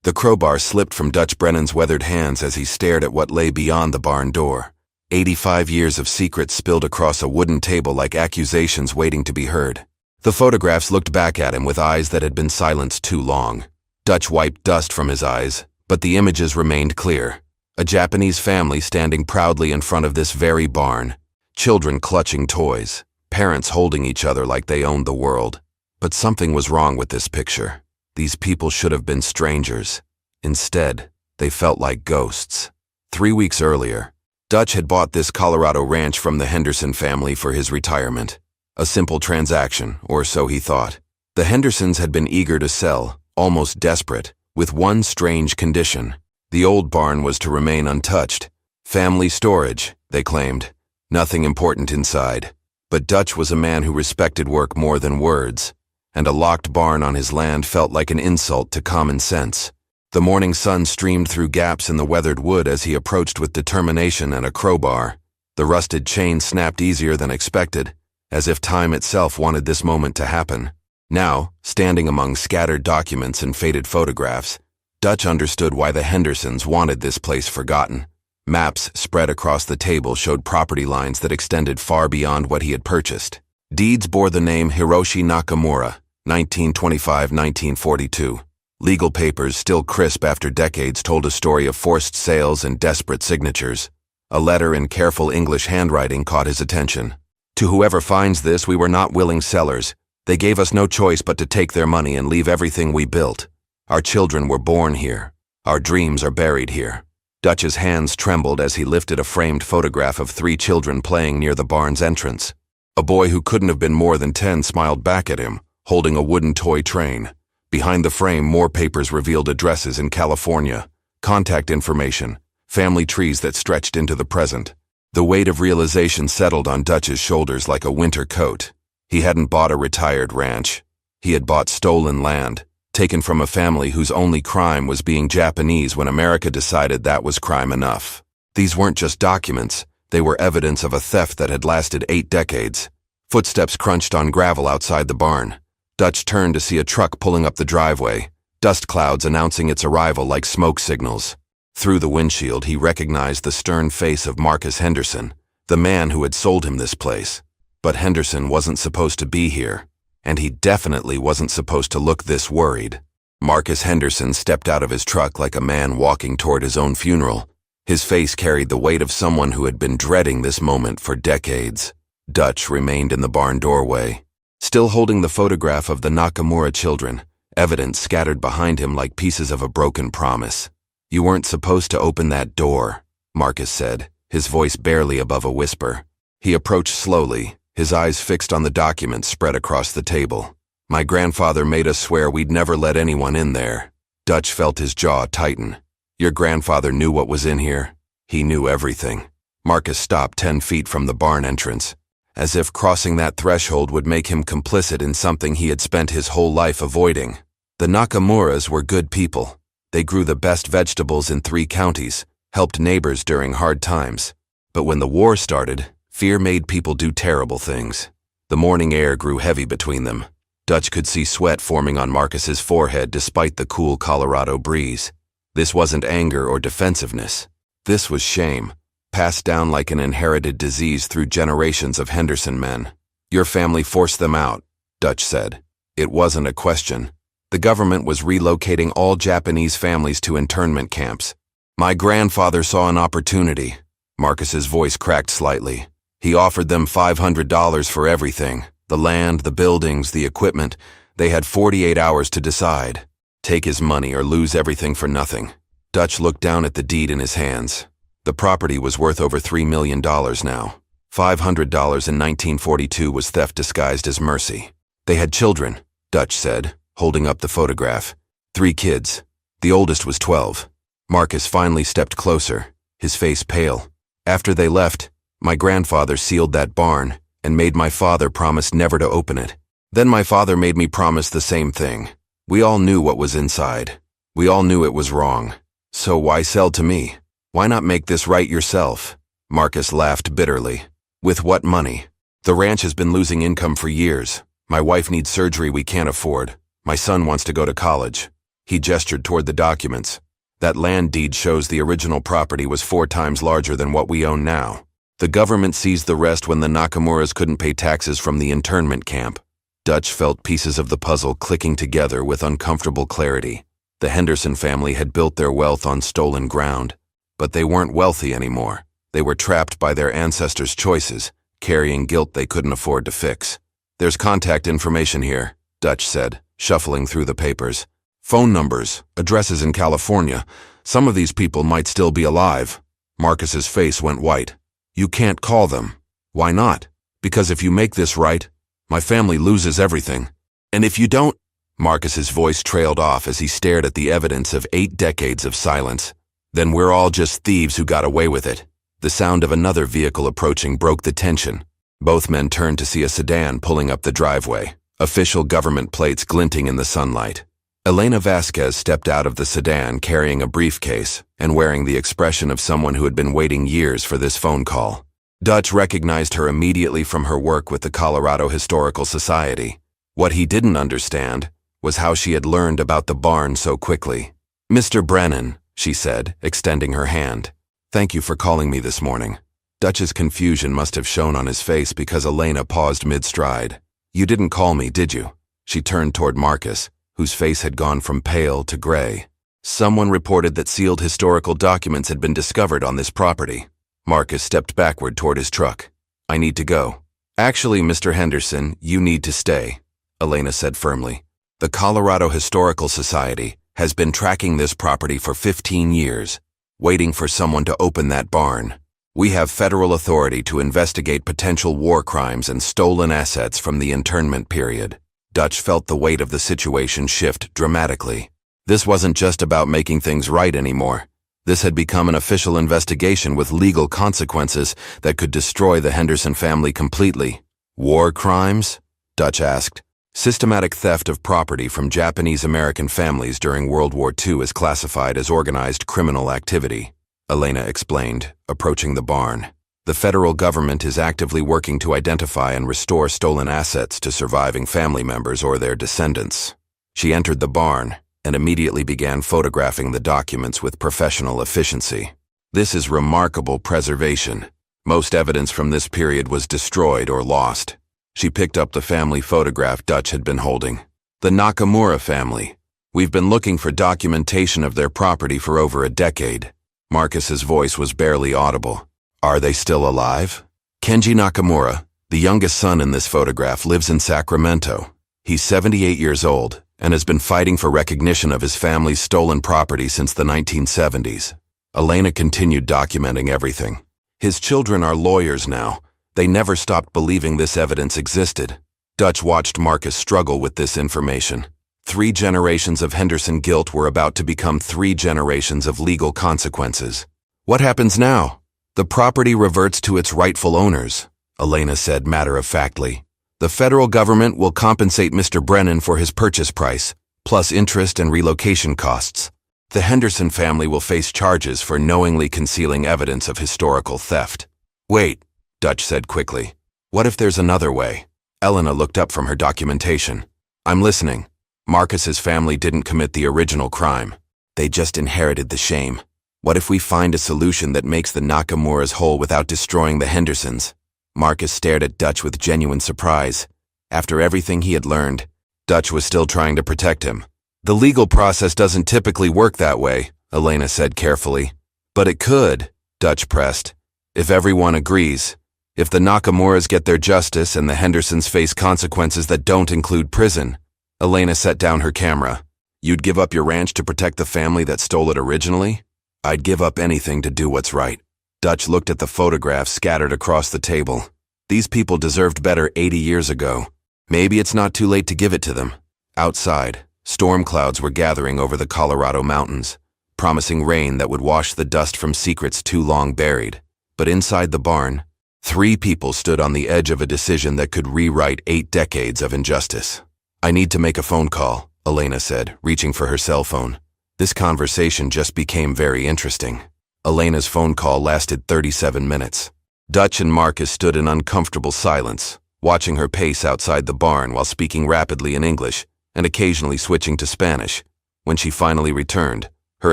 The crowbar slipped from Dutch Brennan's weathered hands as he stared at what lay beyond the barn door. 85 years of secrets spilled across a wooden table like accusations waiting to be heard. The photographs looked back at him with eyes that had been silenced too long. Dutch wiped dust from his eyes, but the images remained clear. A Japanese family standing proudly in front of this very barn. Children clutching toys. Parents holding each other like they owned the world. But something was wrong with this picture. These people should have been strangers. Instead, they felt like ghosts. 3 weeks earlier, Dutch had bought this Colorado ranch from the Henderson family for his retirement. A simple transaction, or so he thought. The Hendersons had been eager to sell, almost desperate, with one strange condition. The old barn was to remain untouched. Family storage, they claimed. Nothing important inside. But Dutch was a man who respected work more than words, and a locked barn on his land felt like an insult to common sense. The morning sun streamed through gaps in the weathered wood as he approached with determination and a crowbar. The rusted chain snapped easier than expected, as if time itself wanted this moment to happen. Now, standing among scattered documents and faded photographs, Dutch understood why the Hendersons wanted this place forgotten. Maps spread across the table showed property lines that extended far beyond what he had purchased. Deeds bore the name Hiroshi Nakamura, 1925-1942. Legal papers, still crisp after decades, told a story of forced sales and desperate signatures. A letter in careful English handwriting caught his attention. To whoever finds this, we were not willing sellers. They gave us no choice but to take their money and leave everything we built. Our children were born here. Our dreams are buried here. Dutch's hands trembled as he lifted a framed photograph of 3 children playing near the barn's entrance. A boy who couldn't have been more than 10 smiled back at him, holding a wooden toy train. Behind the frame, more papers revealed addresses in California, contact information, family trees that stretched into the present. The weight of realization settled on Dutch's shoulders like a winter coat. He hadn't bought a retired ranch. He had bought stolen land, taken from a family whose only crime was being Japanese when America decided that was crime enough. These weren't just documents. They were evidence of a theft that had lasted 8 decades. Footsteps crunched on gravel outside the barn. Dutch turned to see a truck pulling up the driveway, dust clouds announcing its arrival like smoke signals. Through the windshield, he recognized the stern face of Marcus Henderson, the man who had sold him this place. But Henderson wasn't supposed to be here, and he definitely wasn't supposed to look this worried. Marcus Henderson stepped out of his truck like a man walking toward his own funeral. His face carried the weight of someone who had been dreading this moment for decades. Dutch remained in the barn doorway, still holding the photograph of the Nakamura children, evidence scattered behind him like pieces of a broken promise. "You weren't supposed to open that door," Marcus said, his voice barely above a whisper. He approached slowly, his eyes fixed on the documents spread across the table. "My grandfather made us swear we'd never let anyone in there." Dutch felt his jaw tighten. "Your grandfather knew what was in here. He knew everything." Marcus stopped 10 feet from the barn entrance, as if crossing that threshold would make him complicit in something he had spent his whole life avoiding. The Nakamuras were good people. They grew the best vegetables in 3 counties, helped neighbors during hard times. But when the war started, fear made people do terrible things. The morning air grew heavy between them. Dutch could see sweat forming on Marcus's forehead despite the cool Colorado breeze. This wasn't anger or defensiveness. This was shame, passed down like an inherited disease through generations of Henderson men. "Your family forced them out," Dutch said. It wasn't a question. The government was relocating all Japanese families to internment camps. "My grandfather saw an opportunity." Marcus's voice cracked slightly. "He offered them $500 for everything. The land, the buildings, the equipment. They had 48 hours to decide. Take his money or lose everything for nothing." Dutch looked down at the deed in his hands. The property was worth over $3 million now. $500 in 1942 was theft disguised as mercy. "They had children," Dutch said, holding up the photograph. 3 kids. The oldest was 12. Marcus finally stepped closer, his face pale. "After they left, my grandfather sealed that barn and made my father promise never to open it. Then my father made me promise the same thing. We all knew what was inside. We all knew it was wrong. So why sell to me? Why not make this right yourself?" Marcus laughed bitterly. "With what money? The ranch has been losing income for years. My wife needs surgery we can't afford. My son wants to go to college." He gestured toward the documents. That land deed shows the original property was 4 times larger than what we own now. The government seized the rest when the Nakamuras couldn't pay taxes from the internment camp. Dutch felt pieces of the puzzle clicking together with uncomfortable clarity. The Henderson family had built their wealth on stolen ground, but they weren't wealthy anymore. They were trapped by their ancestors' choices, carrying guilt they couldn't afford to fix. "There's contact information here," Dutch said, shuffling through the papers. "Phone numbers, addresses in California. Some of these people might still be alive." Marcus's face went white. "You can't call them." "Why not?" "Because if you make this right, my family loses everything. And if you don't—" Marcus's voice trailed off as he stared at the evidence of 8 decades of silence. "Then we're all just thieves who got away with it." The sound of another vehicle approaching broke the tension. Both men turned to see a sedan pulling up the driveway, official government plates glinting in the sunlight. Elena Vasquez stepped out of the sedan carrying a briefcase and wearing the expression of someone who had been waiting years for this phone call. Dutch recognized her immediately from her work with the Colorado Historical Society. What he didn't understand was how she had learned about the barn so quickly. "Mr. Brennan," she said, extending her hand. "Thank you for calling me this morning." Dutch's confusion must have shown on his face because Elena paused mid-stride. "You didn't call me, did you?" She turned toward Marcus, whose face had gone from pale to gray. "Someone reported that sealed historical documents had been discovered on this property." Marcus stepped backward toward his truck. "I need to go." "Actually, Mr. Henderson, you need to stay," Elena said firmly. "The Colorado Historical Society has been tracking this property for 15 years, waiting for someone to open that barn. We have federal authority to investigate potential war crimes and stolen assets from the internment period." Dutch felt the weight of the situation shift dramatically. This wasn't just about making things right anymore. This had become an official investigation with legal consequences that could destroy the Henderson family completely. "War crimes?" Dutch asked. "Systematic theft of property from Japanese-American families during World War II is classified as organized criminal activity," Elena explained, approaching the barn. "The federal government is actively working to identify and restore stolen assets to surviving family members or their descendants." She entered the barn and immediately began photographing the documents with professional efficiency. "This is remarkable preservation. Most evidence from this period was destroyed or lost." She picked up the family photograph Dutch had been holding. "The Nakamura family. We've been looking for documentation of their property for over a decade." Marcus's voice was barely audible. "Are they still alive?" "Kenji Nakamura, the youngest son in this photograph, lives in Sacramento. He's 78 years old and has been fighting for recognition of his family's stolen property since the 1970s. Elena continued documenting everything. "His children are lawyers now. They never stopped believing this evidence existed." Dutch watched Marcus struggle with this information. 3 generations of Henderson guilt were about to become 3 generations of legal consequences. "What happens now?" "The property reverts to its rightful owners," Elena said matter-of-factly. "The federal government will compensate Mr. Brennan for his purchase price, plus interest and relocation costs. The Henderson family will face charges for knowingly concealing evidence of historical theft." "Wait," Dutch said quickly. "What if there's another way?" Elena looked up from her documentation. "I'm listening." "Marcus's family didn't commit the original crime. They just inherited the shame. What if we find a solution that makes the Nakamuras whole without destroying the Hendersons?" Marcus stared at Dutch with genuine surprise. After everything he had learned, Dutch was still trying to protect him. "The legal process doesn't typically work that way," Elena said carefully. "But it could," Dutch pressed. "If everyone agrees. If the Nakamuras get their justice and the Hendersons face consequences that don't include prison." Elena set down her camera. "You'd give up your ranch to protect the family that stole it originally?" "I'd give up anything to do what's right." Dutch looked at the photographs scattered across the table. These people deserved better 80 years ago. Maybe it's not too late to give it to them. Outside, storm clouds were gathering over the Colorado mountains, promising rain that would wash the dust from secrets too long buried. But inside the barn, 3 people stood on the edge of a decision that could rewrite 8 decades of injustice. "I need to make a phone call," Elena said, reaching for her cell phone. This conversation just became very interesting. Elena's phone call lasted 37 minutes. Dutch and Marcus stood in uncomfortable silence, watching her pace outside the barn while speaking rapidly in English and occasionally switching to Spanish. When she finally returned, her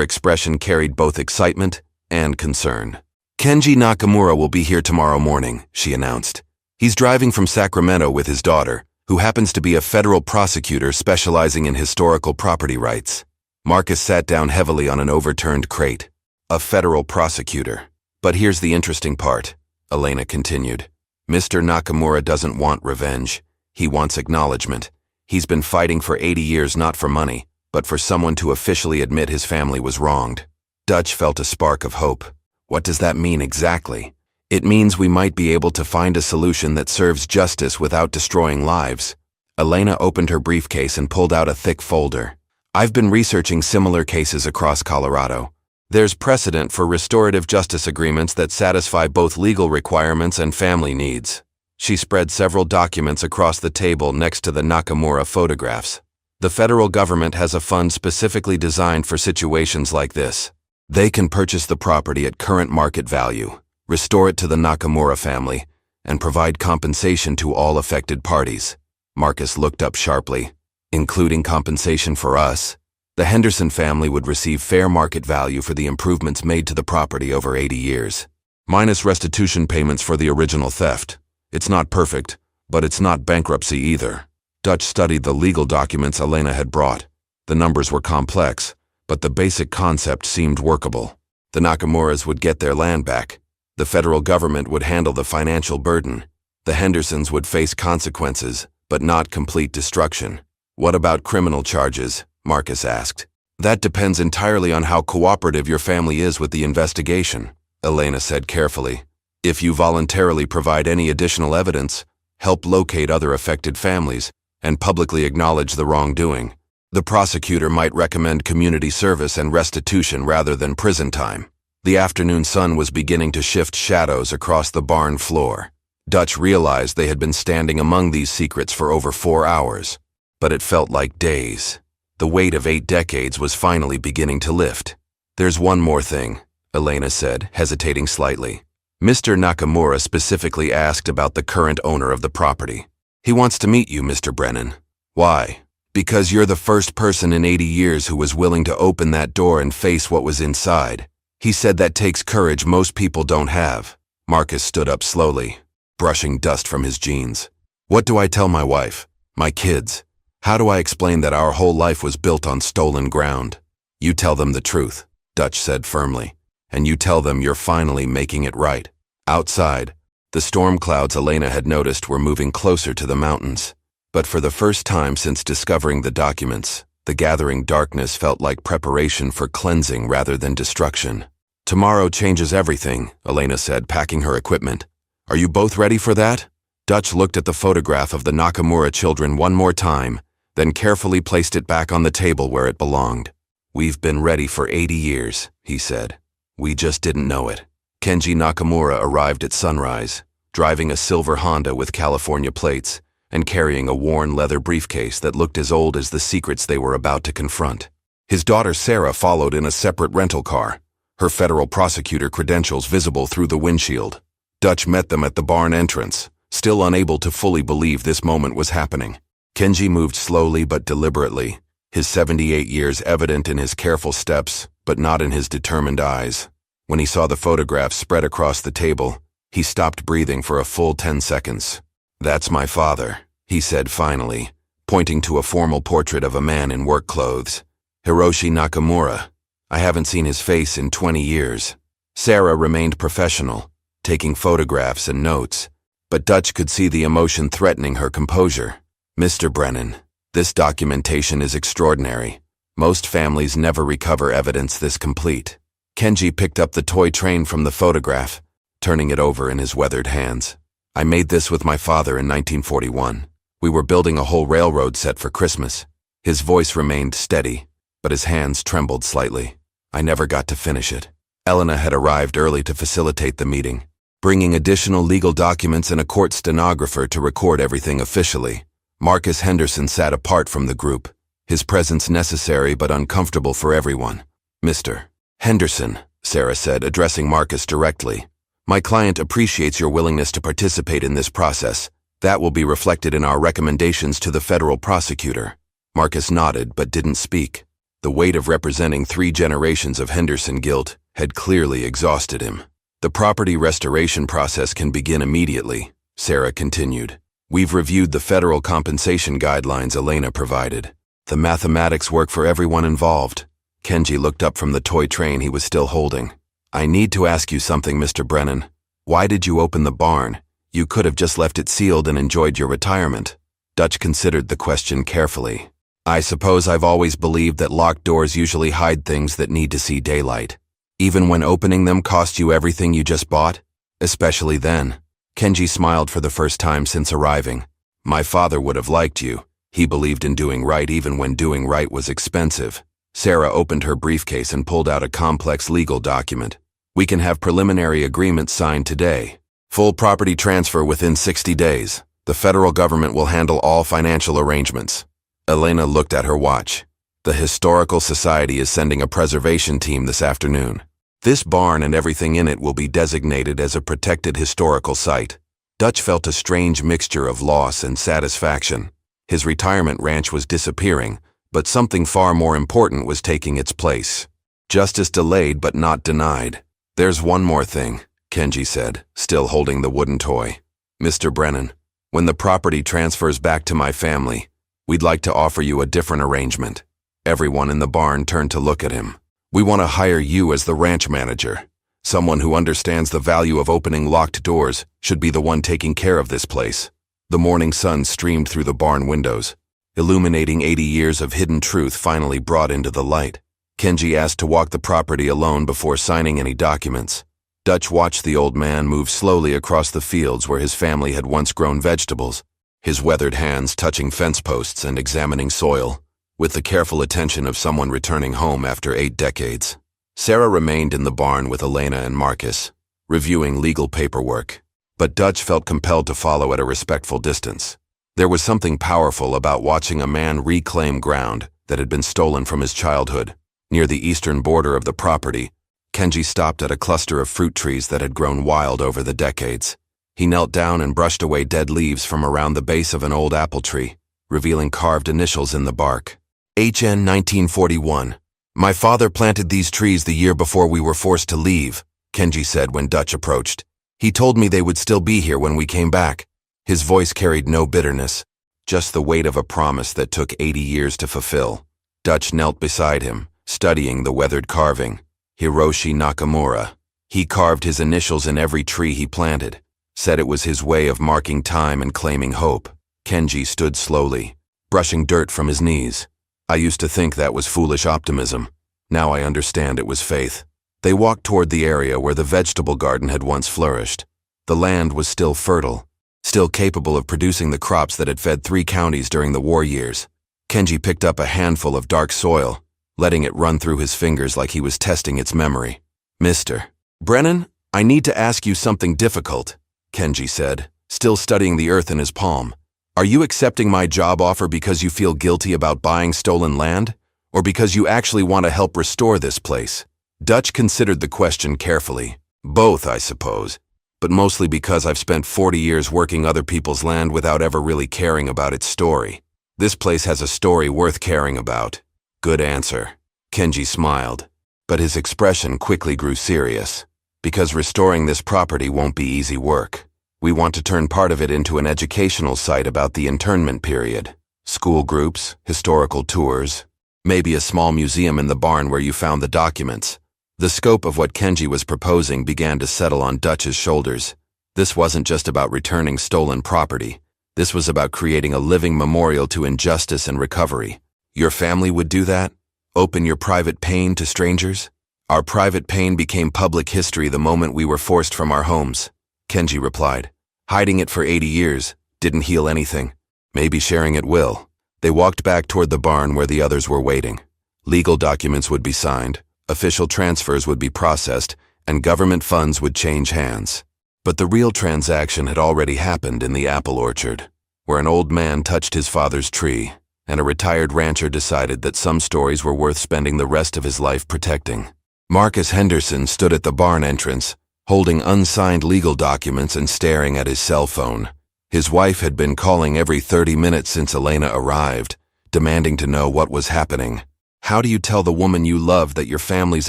expression carried both excitement and concern. "Kenji Nakamura will be here tomorrow morning," she announced. "He's driving from Sacramento with his daughter, who happens to be a federal prosecutor specializing in historical property rights." Marcus sat down heavily on an overturned crate. A federal prosecutor. "But here's the interesting part," Elena continued. "Mr. Nakamura doesn't want revenge. He wants acknowledgement. He's been fighting for 80 years not for money, but for someone to officially admit his family was wronged." Dutch felt a spark of hope. "What does that mean exactly?" "It means we might be able to find a solution that serves justice without destroying lives." Elena opened her briefcase and pulled out a thick folder. "I've been researching similar cases across Colorado. There's precedent for restorative justice agreements that satisfy both legal requirements and family needs." She spread several documents across the table next to the Nakamura photographs. "The federal government has a fund specifically designed for situations like this. They can purchase the property at current market value, restore it to the Nakamura family, and provide compensation to all affected parties." Marcus looked up sharply. "Including compensation for us? The Henderson family would receive fair market value for the improvements made to the property over 80 years. Minus restitution payments for the original theft. It's not perfect, but it's not bankruptcy either." Dutch studied the legal documents Elena had brought. The numbers were complex, but the basic concept seemed workable. The Nakamuras would get their land back. The federal government would handle the financial burden. The Hendersons would face consequences, but not complete destruction. "What about criminal charges?" Marcus asked. "That depends entirely on how cooperative your family is with the investigation," Elena said carefully. "If you voluntarily provide any additional evidence, help locate other affected families, and publicly acknowledge the wrongdoing, the prosecutor might recommend community service and restitution rather than prison time." The afternoon sun was beginning to shift shadows across the barn floor. Dutch realized they had been standing among these secrets for over 4 hours, but it felt like days. The weight of 8 decades was finally beginning to lift. "There's one more thing," Elena said, hesitating slightly. "Mr. Nakamura specifically asked about the current owner of the property. He wants to meet you, Mr. Brennan." "Why?" "Because you're the first person in 80 years who was willing to open that door and face what was inside. He said that takes courage most people don't have." Marcus stood up slowly, brushing dust from his jeans. "What do I tell my wife? My kids? How do I explain that our whole life was built on stolen ground?" "You tell them the truth," Dutch said firmly. "And you tell them you're finally making it right." Outside, the storm clouds Elena had noticed were moving closer to the mountains. But for the first time since discovering the documents, the gathering darkness felt like preparation for cleansing rather than destruction. "Tomorrow changes everything," Elena said, packing her equipment. "Are you both ready for that?" Dutch looked at the photograph of the Nakamura children one more time, then carefully placed it back on the table where it belonged. "We've been ready for 80 years, he said. "We just didn't know it." Kenji Nakamura arrived at sunrise, driving a silver Honda with California plates and carrying a worn leather briefcase that looked as old as the secrets they were about to confront. His daughter Sarah followed in a separate rental car, her federal prosecutor credentials visible through the windshield. Dutch met them at the barn entrance, still unable to fully believe this moment was happening. Kenji moved slowly but deliberately, his 78 years evident in his careful steps, but not in his determined eyes. When he saw the photographs spread across the table, he stopped breathing for a full 10 seconds. "That's my father," he said finally, pointing to a formal portrait of a man in work clothes. "Hiroshi Nakamura. I haven't seen his face in 20 years. Sarah remained professional, taking photographs and notes, but Dutch could see the emotion threatening her composure. "Mr. Brennan, this documentation is extraordinary. Most families never recover evidence this complete." Kenji picked up the toy train from the photograph, turning it over in his weathered hands. "I made this with my father in 1941. We were building a whole railroad set for Christmas." His voice remained steady, but his hands trembled slightly. "I never got to finish it." Elena had arrived early to facilitate the meeting, bringing additional legal documents and a court stenographer to record everything officially. Marcus Henderson sat apart from the group, his presence necessary but uncomfortable for everyone. "Mr. Henderson," Sarah said, addressing Marcus directly, "my client appreciates your willingness to participate in this process. That will be reflected in our recommendations to the federal prosecutor." Marcus nodded but didn't speak. The weight of representing 3 generations of Henderson guilt had clearly exhausted him. The property restoration process can begin immediately, Sarah continued. We've reviewed the federal compensation guidelines Elena provided. The mathematics work for everyone involved. Kenji looked up from the toy train he was still holding. I need to ask you something, Mr. Brennan. Why did you open the barn? You could have just left it sealed and enjoyed your retirement. Dutch considered the question carefully. I suppose I've always believed that locked doors usually hide things that need to see daylight. Even when opening them cost you everything you just bought? Especially then. Kenji smiled for the first time since arriving. My father would have liked you. He believed in doing right even when doing right was expensive. Sarah opened her briefcase and pulled out a complex legal document. We can have preliminary agreements signed today. Full property transfer within 60 days. The federal government will handle all financial arrangements. Elena looked at her watch. The Historical Society is sending a preservation team this afternoon. This barn and everything in it will be designated as a protected historical site. Dutch felt a strange mixture of loss and satisfaction. His retirement ranch was disappearing, but something far more important was taking its place. Justice delayed but not denied. There's one more thing, Kenji said, still holding the wooden toy. Mr. Brennan, when the property transfers back to my family, we'd like to offer you a different arrangement. Everyone in the barn turned to look at him. We want to hire you as the ranch manager. Someone who understands the value of opening locked doors should be the one taking care of this place. The morning sun streamed through the barn windows, illuminating 80 years of hidden truth finally brought into the light. Kenji asked to walk the property alone before signing any documents. Dutch watched the old man move slowly across the fields where his family had once grown vegetables, his weathered hands touching fence posts and examining soil, with the careful attention of someone returning home after 8 decades. Sarah remained in the barn with Elena and Marcus, reviewing legal paperwork, but Dutch felt compelled to follow at a respectful distance. There was something powerful about watching a man reclaim ground that had been stolen from his childhood. Near the eastern border of the property, Kenji stopped at a cluster of fruit trees that had grown wild over the decades. He knelt down and brushed away dead leaves from around the base of an old apple tree, revealing carved initials in the bark. HN 1941. My father planted these trees the year before we were forced to leave, Kenji said when Dutch approached. He told me they would still be here when we came back. His voice carried no bitterness, just the weight of a promise that took 80 years to fulfill. Dutch knelt beside him, studying the weathered carving. Hiroshi Nakamura. He carved his initials in every tree he planted, said it was his way of marking time and claiming hope. Kenji stood slowly, brushing dirt from his knees. I used to think that was foolish optimism. Now I understand it was faith. They walked toward the area where the vegetable garden had once flourished. The land was still fertile, still capable of producing the crops that had fed 3 counties during the war years. Kenji picked up a handful of dark soil, letting it run through his fingers like he was testing its memory. Mr. Brennan, I need to ask you something difficult, Kenji said, still studying the earth in his palm. Are you accepting my job offer because you feel guilty about buying stolen land, or because you actually want to help restore this place? Dutch considered the question carefully. Both, I suppose, but mostly because I've spent 40 years working other people's land without ever really caring about its story. This place has a story worth caring about. Good answer. Kenji smiled, but his expression quickly grew serious. Because restoring this property won't be easy work. We want to turn part of it into an educational site about the internment period. School groups, historical tours, maybe a small museum in the barn where you found the documents. The scope of what Kenji was proposing began to settle on Dutch's shoulders. This wasn't just about returning stolen property. This was about creating a living memorial to injustice and recovery. Your family would do that? Open your private pain to strangers? Our private pain became public history the moment we were forced from our homes, Kenji replied. Hiding it for 80 years didn't heal anything. Maybe sharing it will. They walked back toward the barn where the others were waiting. Legal documents would be signed, official transfers would be processed, and government funds would change hands. But the real transaction had already happened in the apple orchard, where an old man touched his father's tree, and a retired rancher decided that some stories were worth spending the rest of his life protecting. Marcus Henderson stood at the barn entrance, holding unsigned legal documents and staring at his cell phone. His wife had been calling every 30 minutes since Elena arrived, demanding to know what was happening. How do you tell the woman you love that your family's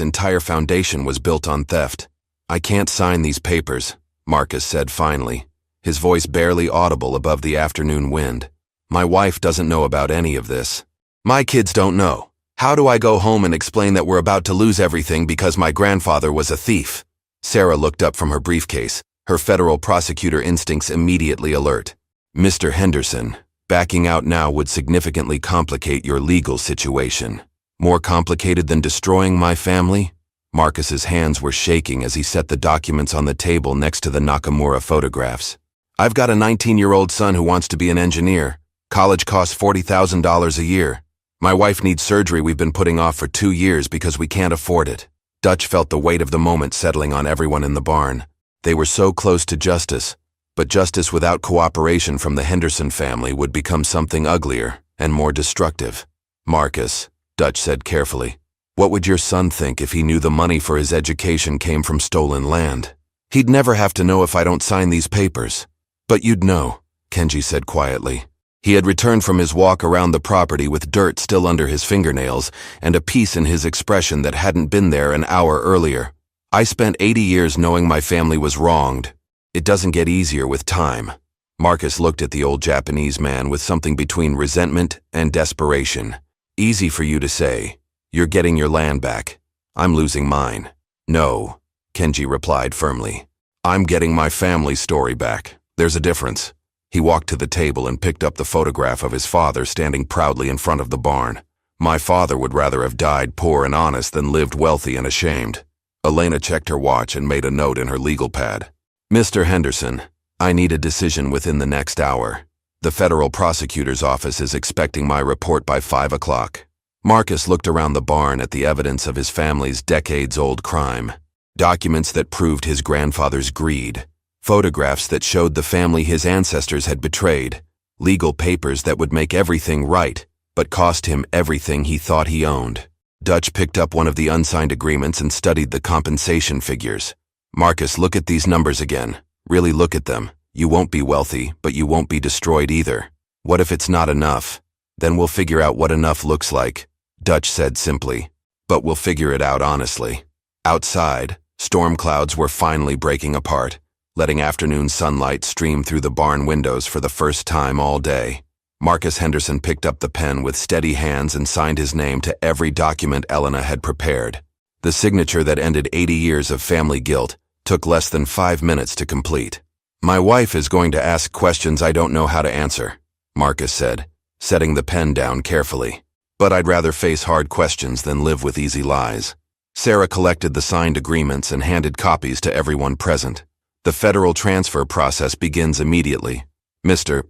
entire foundation was built on theft? I can't sign these papers, Marcus said finally, his voice barely audible above the afternoon wind. My wife doesn't know about any of this. My kids don't know. How do I go home and explain that we're about to lose everything because my grandfather was a thief? Sarah looked up from her briefcase, her federal prosecutor instincts immediately alert. Mr. Henderson, backing out now would significantly complicate your legal situation. More complicated than destroying my family? Marcus's hands were shaking as he set the documents on the table next to the Nakamura photographs. I've got a 19-year-old son who wants to be an engineer. College costs $40,000 a year. My wife needs surgery we've been putting off for 2 years because we can't afford it. Dutch felt the weight of the moment settling on everyone in the barn. They were so close to justice, but justice without cooperation from the Henderson family would become something uglier and more destructive. Marcus, Dutch said carefully, what would your son think if he knew the money for his education came from stolen land? He'd never have to know if I don't sign these papers. But you'd know, Kenji said quietly. He had returned from his walk around the property with dirt still under his fingernails and a peace in his expression that hadn't been there an hour earlier. I spent 80 years knowing my family was wronged. It doesn't get easier with time. Marcus looked at the old Japanese man with something between resentment and desperation. Easy for you to say. You're getting your land back. I'm losing mine. No, Kenji replied firmly. I'm getting my family's story back. There's a difference. He walked to the table and picked up the photograph of his father standing proudly in front of the barn. My father would rather have died poor and honest than lived wealthy and ashamed. Elena checked her watch and made a note in her legal pad. Mr. Henderson, I need a decision within the next hour. The federal prosecutor's office is expecting my report by 5 o'clock. Marcus looked around the barn at the evidence of his family's decades-old crime. Documents that proved his grandfather's greed. Photographs that showed the family his ancestors had betrayed. Legal papers that would make everything right, but cost him everything he thought he owned. Dutch picked up one of the unsigned agreements and studied the compensation figures. Marcus, look at these numbers again. Really look at them. You won't be wealthy, but you won't be destroyed either. What if it's not enough? Then we'll figure out what enough looks like, Dutch said simply. But we'll figure it out honestly. Outside, storm clouds were finally breaking apart, letting afternoon sunlight stream through the barn windows for the first time all day. Marcus Henderson picked up the pen with steady hands and signed his name to every document Elena had prepared. The signature that ended 80 years of family guilt took less than 5 minutes to complete. My wife is going to ask questions I don't know how to answer, Marcus said, setting the pen down carefully. But I'd rather face hard questions than live with easy lies. Sarah collected the signed agreements and handed copies to everyone present. The federal transfer process begins immediately. Mr.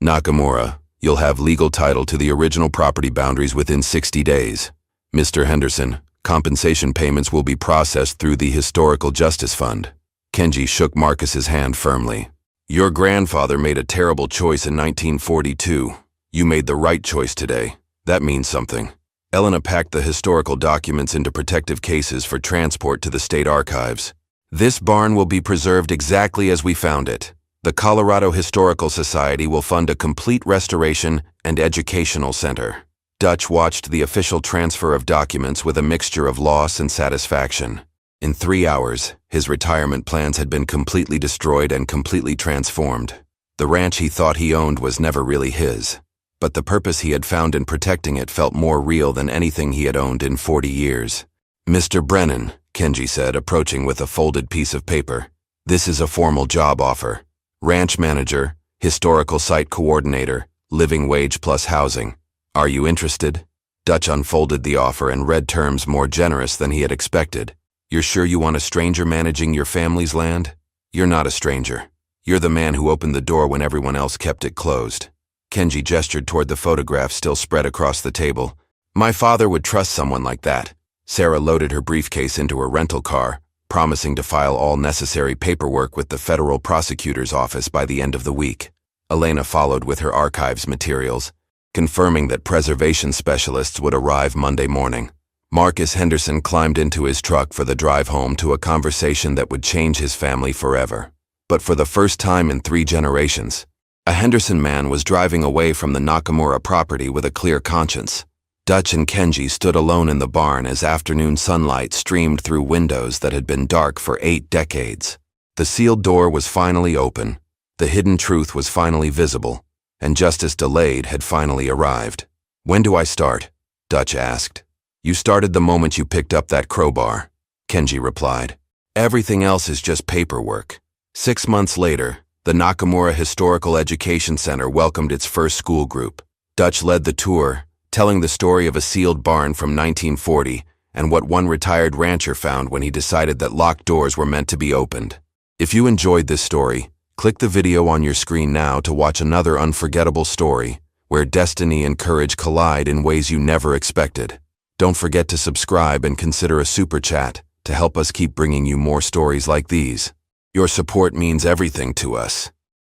Nakamura, you'll have legal title to the original property boundaries within 60 days. Mr. Henderson, compensation payments will be processed through the Historical Justice Fund. Kenji shook Marcus's hand firmly. Your grandfather made a terrible choice in 1942. You made the right choice today. That means something. Elena packed the historical documents into protective cases for transport to the state archives. This barn will be preserved exactly as we found it. The Colorado Historical Society will fund a complete restoration and educational center. Dutch watched the official transfer of documents with a mixture of loss and satisfaction. In 3 hours, his retirement plans had been completely destroyed and completely transformed. The ranch he thought he owned was never really his, but the purpose he had found in protecting it felt more real than anything he had owned in 40 years. Mr. Brennan, Kenji said, approaching with a folded piece of paper. This is a formal job offer. Ranch manager, historical site coordinator, living wage plus housing. Are you interested? Dutch unfolded the offer and read terms more generous than he had expected. You're sure you want a stranger managing your family's land? You're not a stranger. You're the man who opened the door when everyone else kept it closed. Kenji gestured toward the photograph still spread across the table. My father would trust someone like that. Sarah loaded her briefcase into her rental car, promising to file all necessary paperwork with the federal prosecutor's office by the end of the week. Elena followed with her archives materials, confirming that preservation specialists would arrive Monday morning. Marcus Henderson climbed into his truck for the drive home to a conversation that would change his family forever. But for the first time in 3 generations, a Henderson man was driving away from the Nakamura property with a clear conscience. Dutch and Kenji stood alone in the barn as afternoon sunlight streamed through windows that had been dark for 8 decades. The sealed door was finally open, the hidden truth was finally visible, and justice delayed had finally arrived. "When do I start?" Dutch asked. "You started the moment you picked up that crowbar," Kenji replied. "Everything else is just paperwork." 6 months later, the Nakamura Historical Education Center welcomed its first school group. Dutch led the tour, telling the story of a sealed barn from 1940 and what one retired rancher found when he decided that locked doors were meant to be opened. If you enjoyed this story, click the video on your screen now to watch another unforgettable story where destiny and courage collide in ways you never expected. Don't forget to subscribe and consider a super chat to help us keep bringing you more stories like these. Your support means everything to us.